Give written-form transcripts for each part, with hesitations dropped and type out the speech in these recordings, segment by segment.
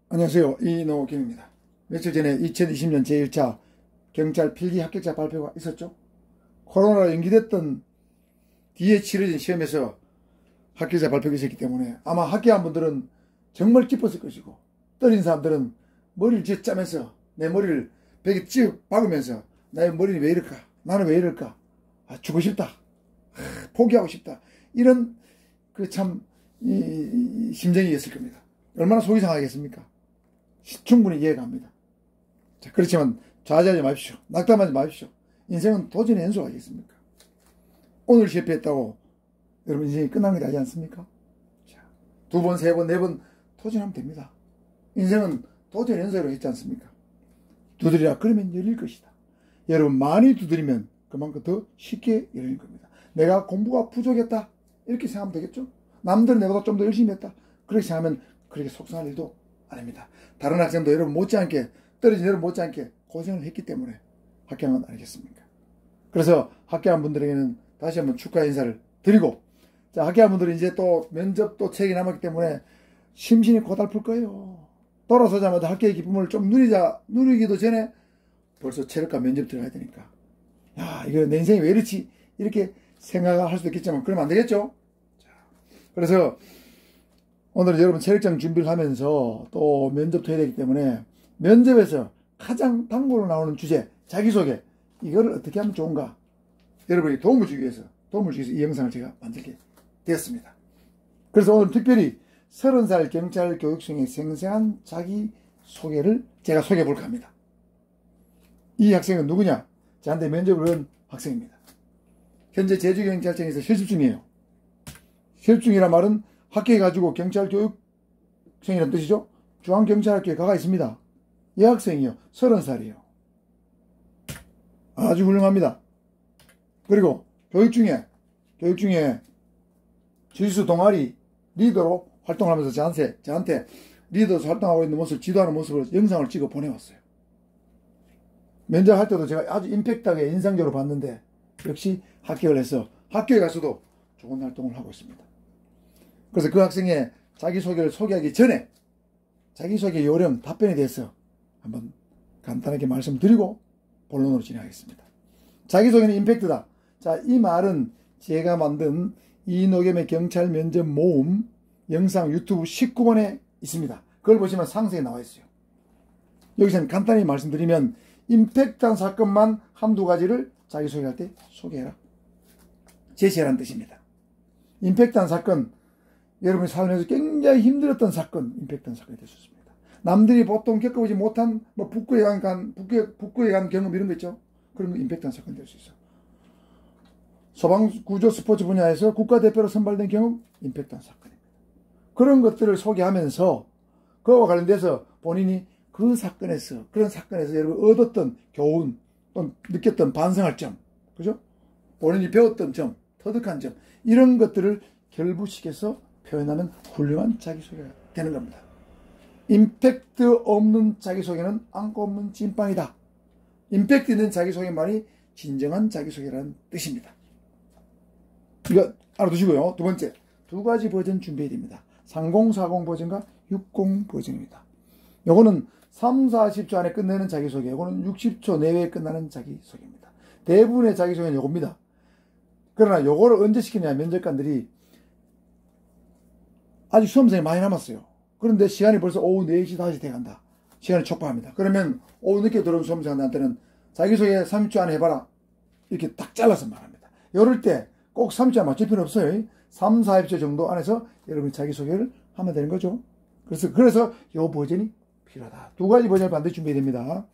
안녕하세요. 이노경입니다. 며칠 전에 2020년 제1차 경찰 필기 합격자 발표가 있었죠. 코로나로 연기됐던 뒤에 치러진 시험에서 합격자 발표가 있었기 때문에 아마 합격한 분들은 정말 기뻤을 것이고, 떨린 사람들은 머리를 쥐어짜면서 내 머리를 벽에 찌어 박으면서 나의 머리는 왜 이럴까? 나는 왜 이럴까? 죽고 싶다. 포기하고 싶다. 이런 심정이었을 겁니다. 얼마나 속이 상하겠습니까? 충분히 이해가 갑니다. 자, 그렇지만 좌절하지 마십시오. 낙담하지 마십시오. 인생은 도전의 연속 아니겠습니까? 오늘 실패했다고 여러분 인생이 끝난 게 아니지 않습니까? 자, 두 번, 세 번, 네 번 도전하면 됩니다. 인생은 도전의 연속으로 했지 않습니까? 두드리라 그러면 열릴 것이다. 여러분 많이 두드리면 그만큼 더 쉽게 열릴 겁니다. 내가 공부가 부족했다 이렇게 생각하면 되겠죠? 남들은 내보다 좀 더 열심히 했다 그렇게 생각하면 그렇게 속상할 일도 아닙니다. 다른 학생도 여러분 못지않게 떨어진 여러분 못지않게 고생을 했기 때문에 합격한 건 아니겠습니까? 그래서 합격한 분들에게는 다시 한번 축하 인사를 드리고, 자, 합격한 분들은 이제 또 면접도 책이 남았기 때문에 심신이 고달플 거예요. 돌아서자마자 합격의 기쁨을 좀 누리기도 전에 벌써 체력과 면접 들어가야 되니까, 야, 이거 내 인생이 왜 이렇지? 이렇게 생각할 수도 있겠지만 그러면 안 되겠죠? 자, 그래서 오늘은 여러분 체력장 준비를 하면서 또 면접도 해야 되기 때문에 면접에서 가장 단골로 나오는 주제, 자기소개, 이거를 어떻게 하면 좋은가? 여러분이 도움을 주기 위해서 이 영상을 제가 만들게 되었습니다. 그래서 오늘 특별히 30살 경찰 교육생의 생생한 자기소개를 제가 소개해 볼까 합니다. 이 학생은 누구냐? 저한테 면접을 온 학생입니다. 현재 제주경찰청에서 실습 중이에요. 실습 중이란 말은 합격해가지고 경찰 교육생이라는 뜻이죠. 중앙경찰학교에 가가 있습니다. 이 학생이요, 30살이에요. 아주 훌륭합니다. 그리고 교육 중에 주짓수 동아리 리더로 활동하면서 저한테 리더로서 활동하고 있는 모습을, 지도하는 모습을 영상을 찍어 보내왔어요. 면접할 때도 제가 아주 임팩트하게 인상적으로 봤는데 역시 합격을 해서 학교에 가서도 좋은 활동을 하고 있습니다. 그래서 그 학생의 자기소개를 소개하기 전에 자기소개 요령, 답변에 대해서 한번 간단하게 말씀드리고 본론으로 진행하겠습니다. 자기소개는 임팩트다. 자, 이 말은 제가 만든 이노겸의 경찰 면접 모음 영상 유튜브 19번에 있습니다. 그걸 보시면 상세히 나와 있어요. 여기서는 간단히 말씀드리면 임팩트한 사건만 한두 가지를 자기소개할 때 소개해라, 제시해라는 뜻입니다. 임팩트한 사건, 여러분이 살면서 굉장히 힘들었던 사건, 임팩트한 사건이 될 수 있습니다. 남들이 보통 겪어보지 못한 북구에 간 경험 이런 거 있죠. 그런 거 임팩트한 사건이 될 수 있어. 소방구조 스포츠 분야에서 국가대표로 선발된 경험, 임팩트한 사건입니다. 그런 것들을 소개하면서 그와 관련돼서 본인이 그런 사건에서 여러분 얻었던 교훈, 또 느꼈던 반성할 점, 그죠? 본인이 배웠던 점, 터득한 점, 이런 것들을 결부시켜서 표현하는 훌륭한 자기소개가 되는 겁니다. 임팩트 없는 자기소개는 안고 없는 찐빵이다. 임팩트 있는 자기소개만이 진정한 자기소개라는 뜻입니다. 이거 알아두시고요. 두 번째, 두 가지 버전 준비해야 됩니다. 30, 40 버전과 60 버전입니다. 요거는 3, 40초 안에 끝내는 자기소개, 요거는 60초 내외에 끝나는 자기소개입니다. 대부분의 자기소개는 요겁니다. 그러나 요거를 언제 시키냐, 면접관들이 아직 수험생이 많이 남았어요. 그런데 시간이 벌써 오후 4시, 5시 돼간다. 시간이 촉박합니다. 그러면 오후 늦게 들어온 수험생한테는 자기소개 30초 안에 해봐라, 이렇게 딱 잘라서 말합니다. 이럴 때 꼭 30초 안에 맞출 필요 없어요. 3, 40초 정도 안에서 여러분이 자기소개를 하면 되는 거죠. 그래서 이 버전이 필요하다. 두 가지 버전을 반드시 준비해야 됩니다.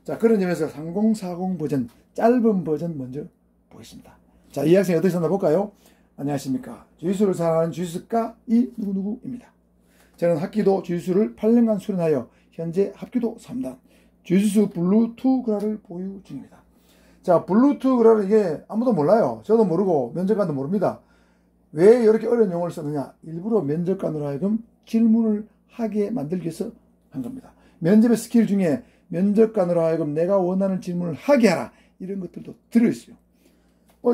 자, 그런 점에서 30, 40 버전, 짧은 버전 먼저 보겠습니다. 자, 이 학생이 어떻게 썼나 볼까요? 안녕하십니까. 주짓수를 사랑하는 주짓수가 이 누구누구입니다. 저는 합기도 주짓수를 8년간 수련하여 현재 합기도 3단 주짓수 블루2 그라를 보유 중입니다. 자, 블루2 그라는 이게 아무도 몰라요. 저도 모르고 면접관도 모릅니다. 왜 이렇게 어려운 용어를 썼느냐? 일부러 면접관으로 하여금 질문을 하게 만들기 위해서 한 겁니다. 면접의 스킬 중에 면접관으로 하여금 내가 원하는 질문을 하게 하라, 이런 것들도 들어있어요.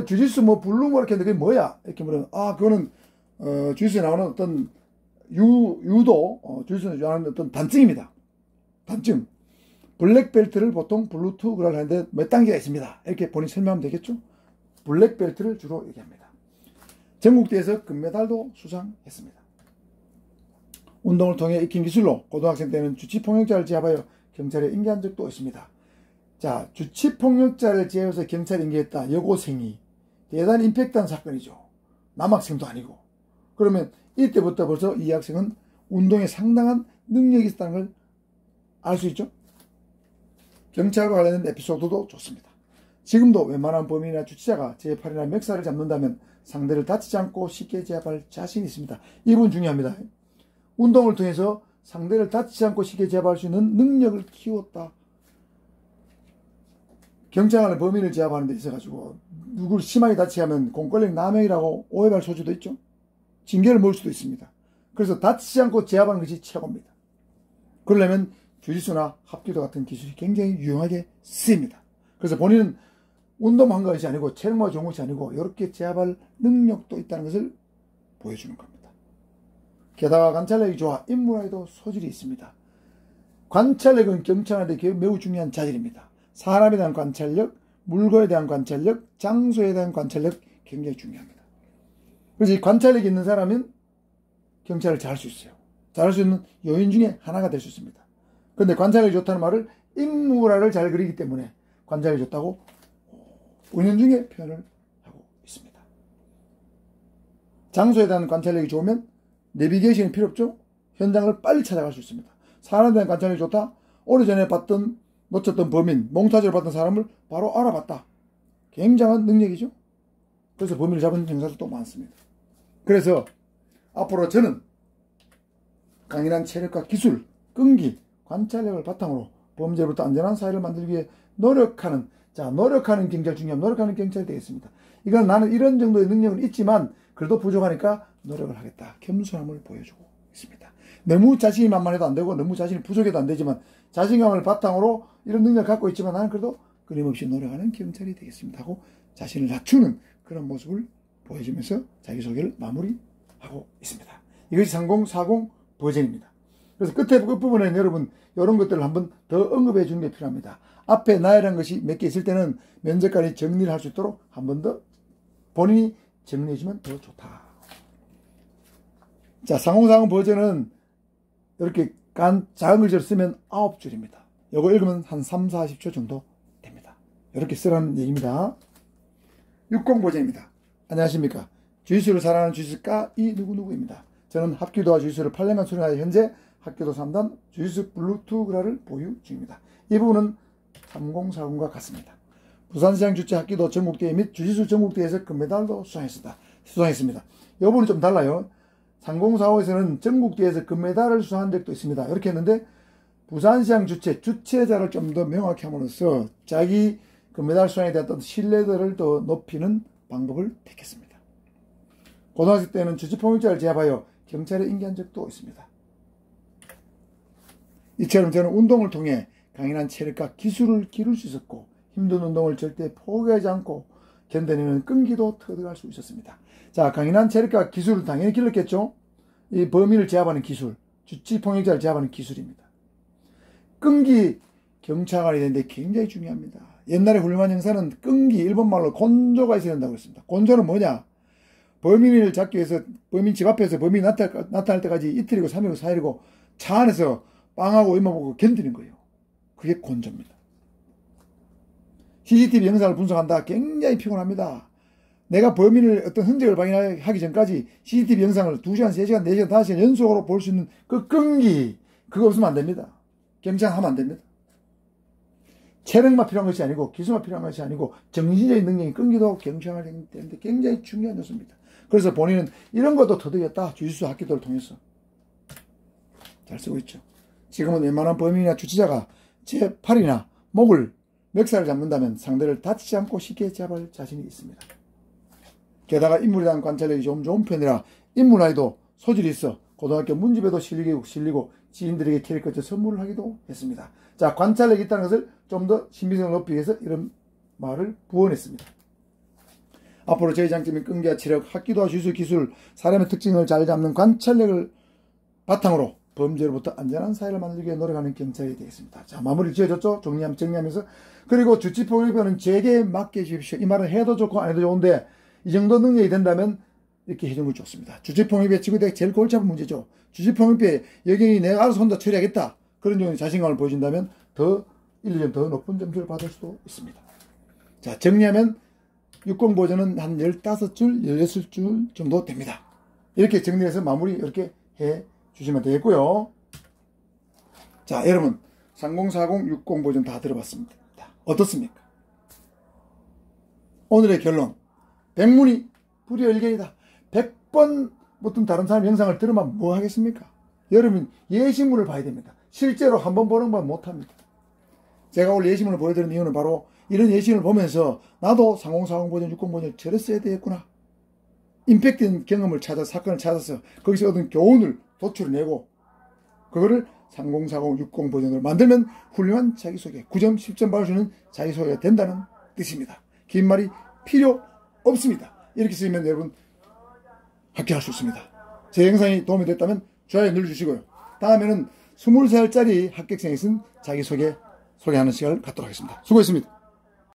주짓수 블루 이렇게 했는데 그게 뭐야? 이렇게 물으면, 그거는 주짓수에 나오는 어떤 유도 주짓수는 유하는 어떤 단증입니다. 단증. 블랙벨트를 보통 블루2그라고 하는데 몇 단계가 있습니다. 이렇게 본인이 설명하면 되겠죠? 블랙벨트를 주로 얘기합니다. 전국대회에서 금메달도 수상했습니다. 운동을 통해 익힌 기술로 고등학생 때는 주치폭력자를 제압하여 경찰에 인계한 적도 있습니다. 자, 주치폭력자를 제압해서 경찰에 인계했다. 여고생이 대단히 임팩트한 사건이죠. 남학생도 아니고. 그러면 이때부터 벌써 이 학생은 운동에 상당한 능력이 있다는 걸 알 수 있죠. 경찰과 관련된 에피소드도 좋습니다. 지금도 웬만한 범인이나 주치자가 제8이나 멱살을 잡는다면 상대를 다치지 않고 쉽게 제압할 자신이 있습니다. 이 부분 중요합니다. 운동을 통해서 상대를 다치지 않고 쉽게 제압할 수 있는 능력을 키웠다. 경찰관은 범인을 제압하는 데 있어가지고 누구를 심하게 다치게 하면 공권력 남용이라고 오해할 소지도 있죠. 징계를 먹을 수도 있습니다. 그래서 다치지 않고 제압하는 것이 최고입니다. 그러려면 주짓수나 합기도 같은 기술이 굉장히 유용하게 쓰입니다. 그래서 본인은 운동한 것이 아니고 체력만 좋은 것이 아니고 이렇게 제압할 능력도 있다는 것을 보여주는 겁니다. 게다가 관찰력이 좋아 인물에도 소질이 있습니다. 관찰력은 경찰한테 매우 중요한 자질입니다. 사람에 대한 관찰력, 물건에 대한 관찰력, 장소에 대한 관찰력 굉장히 중요합니다. 그래서 이 관찰력이 있는 사람은 경찰을 잘할 수 있어요. 잘할 수 있는 요인 중에 하나가 될 수 있습니다. 그런데 관찰력이 좋다는 말을 인물화를 잘 그리기 때문에 관찰력이 좋다고 은연중에 표현을 하고 있습니다. 장소에 대한 관찰력이 좋으면 내비게이션이 필요 없죠. 현장을 빨리 찾아갈 수 있습니다. 사람에 대한 관찰력이 좋다. 오래전에 놓쳤던 범인, 몽타주를 받던 사람을 바로 알아봤다. 굉장한 능력이죠. 그래서 범인을 잡은 형사들도 많습니다. 그래서 앞으로 저는 강인한 체력과 기술, 끈기, 관찰력을 바탕으로 범죄로부터 안전한 사회를 만들기 위해 노력하는 경찰 중요합니다. 노력하는 경찰이 되겠습니다. 이건 나는 이런 정도의 능력은 있지만 그래도 부족하니까 노력을 하겠다. 겸손함을 보여주고 있습니다. 너무 자신이 만만해도 안 되고 너무 자신이 부족해도 안 되지만 자신감을 바탕으로 이런 능력을 갖고 있지만 나는 그래도 끊임없이 노력하는 경찰이 되겠습니다 하고 자신을 낮추는 그런 모습을 보여주면서 자기소개를 마무리하고 있습니다. 이것이 3040 버전입니다. 그래서 끝부분에는 여러분 이런 것들을 한번 더 언급해 주는 게 필요합니다. 앞에 나열한 것이 몇 개 있을 때는 면접관이 정리를 할 수 있도록 한 번 더 본인이 정리해 주면 더 좋다. 자, 3040 버전은 이렇게 작은 글자로 쓰면 9줄입니다. 이거 읽으면 한 3, 40초 정도 됩니다. 이렇게 쓰라는 얘기입니다. 60 버전입니다. 안녕하십니까. 주짓수를 사랑하는 주짓수가 이 누구누구입니다. 저는 합기도와 주짓수를 8년간 수련하여 현재 합기도 3단 주짓수 블루2그라를 보유 중입니다. 이 부분은 3040과 같습니다. 부산시장 주최 합기도 전국대회 및 주짓수 전국대회에서 금메달도 수상했습니다. 이 부분은 좀 달라요. 3045에서는 전국대회에서 금메달을 수상한 적도 있습니다. 이렇게 했는데 부산시장 주최자를 좀 더 명확히 함으로써 자기 금메달 수상에 대한 어떤 신뢰도를 더 높이는 방법을 택했습니다. 고등학생 때는 주치폭력자를 제압하여 경찰에 인계한 적도 있습니다. 이처럼 저는 운동을 통해 강인한 체력과 기술을 기를 수 있었고 힘든 운동을 절대 포기하지 않고 견뎌내는 끈기도 터득할 수 있었습니다. 자, 강인한 체력과 기술을 당연히 길렀겠죠. 이 범인을 제압하는 기술, 주치폭력자를 제압하는 기술입니다. 끈기 경찰관이 되는데 굉장히 중요합니다. 옛날에 훌륭한 형사는 끈기, 일본말로 곤조가 있어야 된다고 했습니다. 곤조는 뭐냐? 범인을 잡기 위해서 범인 집 앞에서 범인이 나타날 때까지 이틀이고 3일이고 4일이고 차 안에서 빵하고 이마보고 견디는 거예요. 그게 곤조입니다. CCTV 영상을 분석한다. 굉장히 피곤합니다. 내가 범인을 어떤 흔적을 발견하기 전까지 CCTV 영상을 2시간, 3시간, 4시간, 5시간 연속으로 볼 수 있는 그 끈기, 그거 없으면 안 됩니다. 경찰하면 안 됩니다. 체력만 필요한 것이 아니고 기술만 필요한 것이 아니고 정신적인 능력이 끈기도 경찰을 되는데 굉장히 중요한 요소입니다. 그래서 본인은 이런 것도 터득했다. 주짓수 합기도를 통해서. 잘 쓰고 있죠. 지금은 웬만한 범인이나 주치자가 제8이나 목을 멱살을 잡는다면 상대를 다치지 않고 쉽게 제압할 자신이 있습니다. 게다가 인물에 대한 관찰력이 좀 좋은 편이라 인물아이도 소질이 있어 고등학교 문집에도 실리고 지인들에게 캐릭터처 선물을 하기도 했습니다. 자, 관찰력이 있다는 것을 좀 더 신빙성을 높이기 위해서 이런 말을 부언했습니다. 앞으로 저희 장점인 끈기와 체력, 합기도와 주짓수 기술, 사람의 특징을 잘 잡는 관찰력을 바탕으로 범죄로부터 안전한 사회를 만들기 위해 노력하는 경찰이 되겠습니다. 자, 마무리 지어졌죠? 정리하면서. 그리고 주치폭력배는 제게 맡겨주십시오. 이 말은 해도 좋고 안 해도 좋은데 이 정도 능력이 된다면 이렇게 해주는 거 좋습니다. 주치폭력배 지구대가 제일 골치 아픈 문제죠. 주치폭력배 여경이 내가 알아서 혼자 처리하겠다. 그런 정도의 자신감을 보여준다면 더 1, 2점 더 높은 점수를 받을 수도 있습니다. 자, 정리하면 육공보전은 한 15줄, 16줄 정도 됩니다. 이렇게 정리해서 마무리 이렇게 해 주시면 되겠고요. 자, 여러분 3040 60보전 다 들어봤습니다. 어떻습니까? 오늘의 결론. 백문이 불여일견이다. 100번 어떤 다른 사람 영상을 들으면 뭐 하겠습니까? 여러분 예시문을 봐야 됩니다. 실제로 한번 보는 건 못합니다. 제가 오늘 예시문을 보여드리는 이유는 바로 이런 예시문을 보면서 나도 3040보전 60보전을 저랬어야 되겠구나. 임팩트인 경험을 사건을 찾아서 거기서 얻은 교훈을 도출해내고 그거를 3040 60보전으로 만들면 훌륭한 자기소개 9점 10점 받을 수 있는 자기소개가 된다는 뜻입니다. 긴 말이 필요 없습니다. 이렇게 쓰면 여러분 합격할 수 있습니다. 제 영상이 도움이 됐다면 좋아요 눌러주시고요. 다음에는 20살짜리 합격생이 쓴 자기소개 소개하는 시간을 갖도록 하겠습니다. 수고했습니다.